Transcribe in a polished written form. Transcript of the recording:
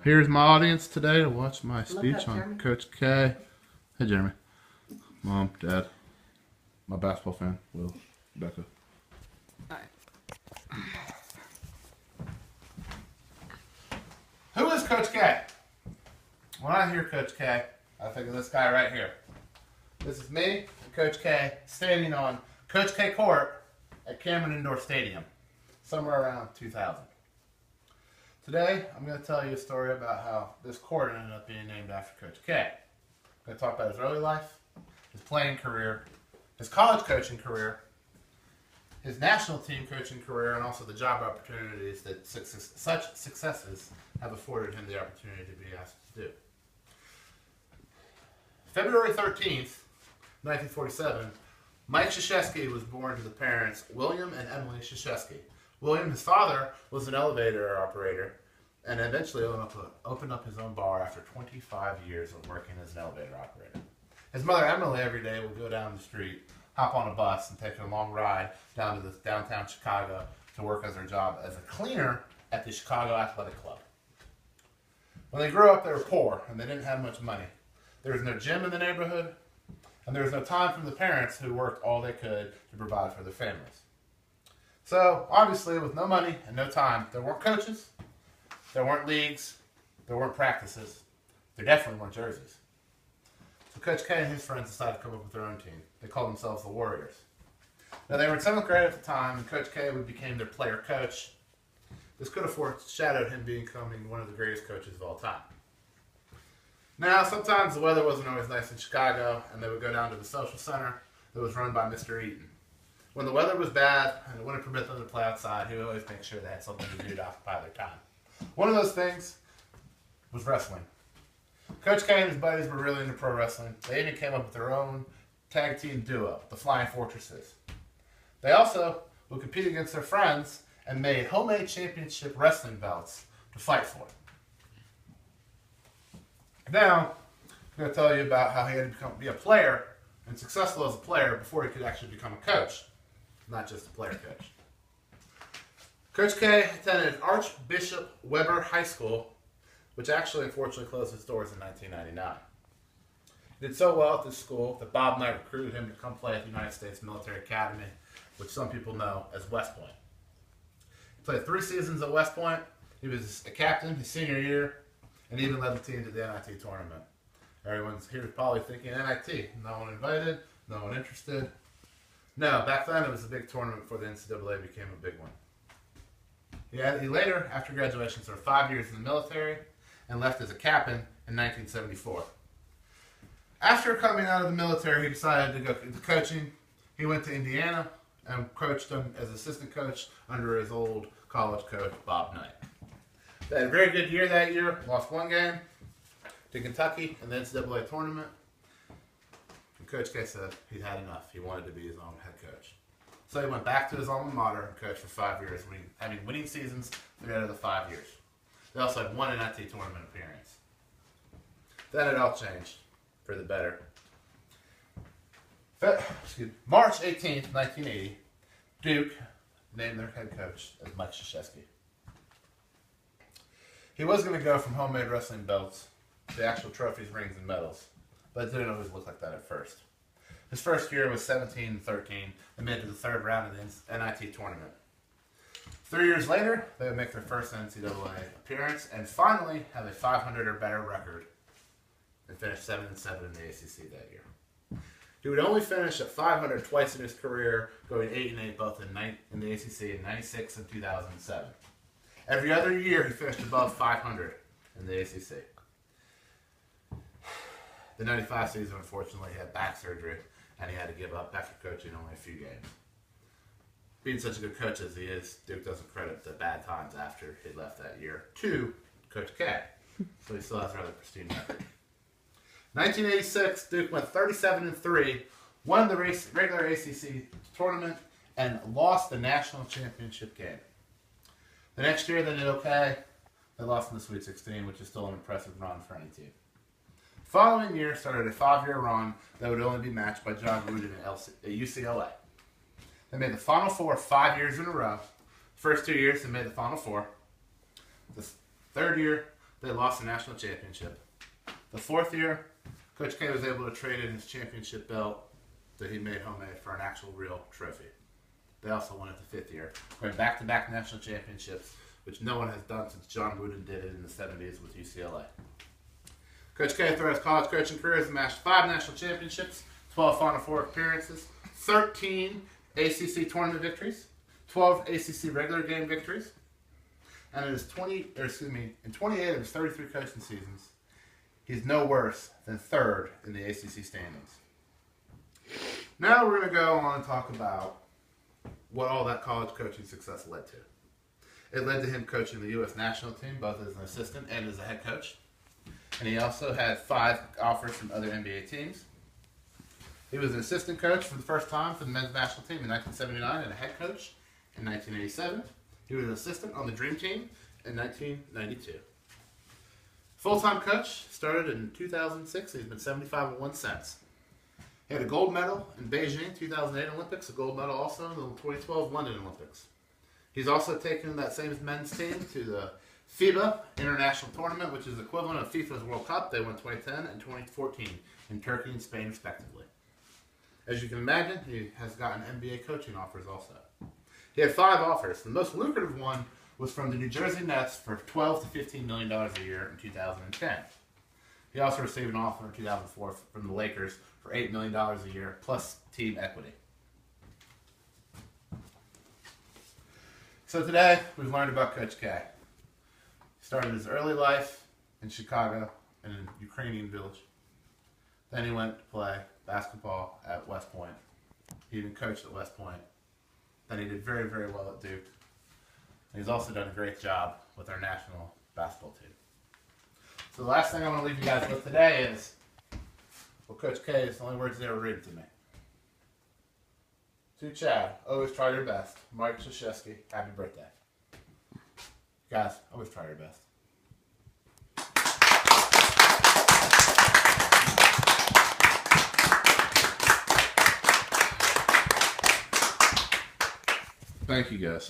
Here's my audience today to watch my Look speech up, on Jeremy. Coach K. Hey, Jeremy. Mom, Dad, my basketball fan, Will, Becca. Who is Coach K? When I hear Coach K, I think of this guy right here. This is me and Coach K standing on Coach K Court at Cameron Indoor Stadium, somewhere around 2000. Today, I'm going to tell you a story about how this court ended up being named after Coach K. I'm going to talk about his early life, his playing career, his college coaching career, his national team coaching career, and also the job opportunities that such successes have afforded him the opportunity to be asked to do. February 13th, 1947, Mike Krzyzewski was born to the parents William and Emily Krzyzewski. William, his father, was an elevator operator and eventually opened up his own bar after 25 years of working as an elevator operator. His mother, Emily, every day would go down the street, hop on a bus, and take a long ride down to downtown Chicago to work as her job as a cleaner at the Chicago Athletic Club. When they grew up, they were poor and they didn't have much money. There was no gym in the neighborhood, and there was no time from the parents who worked all they could to provide for their families. So, obviously, with no money and no time, there weren't coaches, there weren't leagues, there weren't practices, there definitely weren't jerseys. So Coach K and his friends decided to come up with their own team. They called themselves the Warriors. Now, they were in 7th grade at the time, and Coach K became their player coach. This could have foreshadowed him becoming one of the greatest coaches of all time. Now, sometimes the weather wasn't always nice in Chicago, and they would go down to the social center that was run by Mr. Eaton. When the weather was bad and it wouldn't permit them to play outside, he would always make sure they had something to do to occupy their time. One of those things was wrestling. Coach K and his buddies were really into pro wrestling. They even came up with their own tag team duo, the Flying Fortresses. They also would compete against their friends and made homemade championship wrestling belts to fight for. Now, I'm going to tell you about how he had to be a player and successful as a player before he could actually become a coach, not just a player coach. Coach K attended Archbishop Weber High School, which actually unfortunately closed its doors in 1999. He did so well at this school that Bob Knight recruited him to come play at the United States Military Academy, which some people know as West Point. He played 3 seasons at West Point. He was a captain his senior year, and even led the team to the NIT tournament. Everyone's here is probably thinking NIT. No one invited, no one interested. No, back then it was a big tournament before the NCAA became a big one. He later, after graduation, served 5 years in the military and left as a captain in 1974. After coming out of the military, he decided to go into coaching. He went to Indiana and coached them as assistant coach under his old college coach, Bob Knight. They had a very good year that year, lost 1 game to Kentucky in the NCAA tournament. And Coach K said he'd had enough. He wanted to be his own head coach. So he went back to his alma mater and coached for 5 years, having winning seasons 3 out of the 5 years. They also had 1 NIT tournament appearance. Then it all changed for the better. March 18th, 1980, Duke named their head coach as Mike Krzyzewski. He was going to go from homemade wrestling belts to actual trophies, rings, and medals, but it didn't always look like that at first. His first year was 17-13 and made it to the 3rd round of the NIT tournament. 3 years later, they would make their first NCAA appearance and finally have a 500 or better record and finish 7-7 in the ACC that year. He would only finish at 500 twice in his career, going 8-8 both in the ACC in 96 and 2007. Every other year, he finished above 500 in the ACC. The 95 season, unfortunately, he had back surgery, and he had to give up after coaching only a few games. Being such a good coach as he is, Duke doesn't credit the bad times after he left that year to Coach K. So he still has a rather pristine record. 1986, Duke went 37-3, won the regular ACC tournament, and lost the national championship game. The next year, they did okay. They lost in the Sweet 16, which is still an impressive run for any team. The following year started a 5-year run that would only be matched by John Wooden at UCLA. They made the Final Four 5 years in a row. The first 2 years, they made the Final Four. The third year, they lost the national championship. The fourth year, Coach K was able to trade in his championship belt that he made homemade for an actual real trophy. They also won it the fifth year, going back-to-back national championships, which no one has done since John Wooden did it in the 70s with UCLA. Coach K, throughout his college coaching career, has amassed 5 national championships, 12 Final Four appearances, 13 ACC tournament victories, 12 ACC regular game victories, and in 28 of his 33 coaching seasons, he's no worse than 3rd in the ACC standings. Now we're going to go on and talk about what all that college coaching success led to. It led to him coaching the U.S. national team, both as an assistant and as a head coach. And he also had 5 offers from other NBA teams. He was an assistant coach for the first time for the men's national team in 1979 and a head coach in 1987. He was an assistant on the Dream Team in 1992. Full-time coach started in 2006. He's been 75-1 since. He had a gold medal in Beijing 2008 Olympics, a gold medal also in the 2012 London Olympics. He's also taken that same men's team to the FIBA International Tournament, which is equivalent of FIFA's World Cup. They won 2010 and 2014 in Turkey and Spain, respectively. As you can imagine, he has gotten NBA coaching offers also. He had 5 offers. The most lucrative one was from the New Jersey Nets for $12 to $15 million a year in 2010. He also received an offer in 2004 from the Lakers for $8 million a year, plus team equity. So today, we've learned about Coach K. He started his early life in Chicago, in a Ukrainian village. Then he went to play basketball at West Point. He even coached at West Point. Then he did very, very well at Duke. And he's also done a great job with our national basketball team. So the last thing I want to leave you guys with today is, well, Coach K is the only words he ever read to me. To Chad, always try your best. Mike Krzyzewski, happy birthday. Guys, always try your best. Thank you, guys.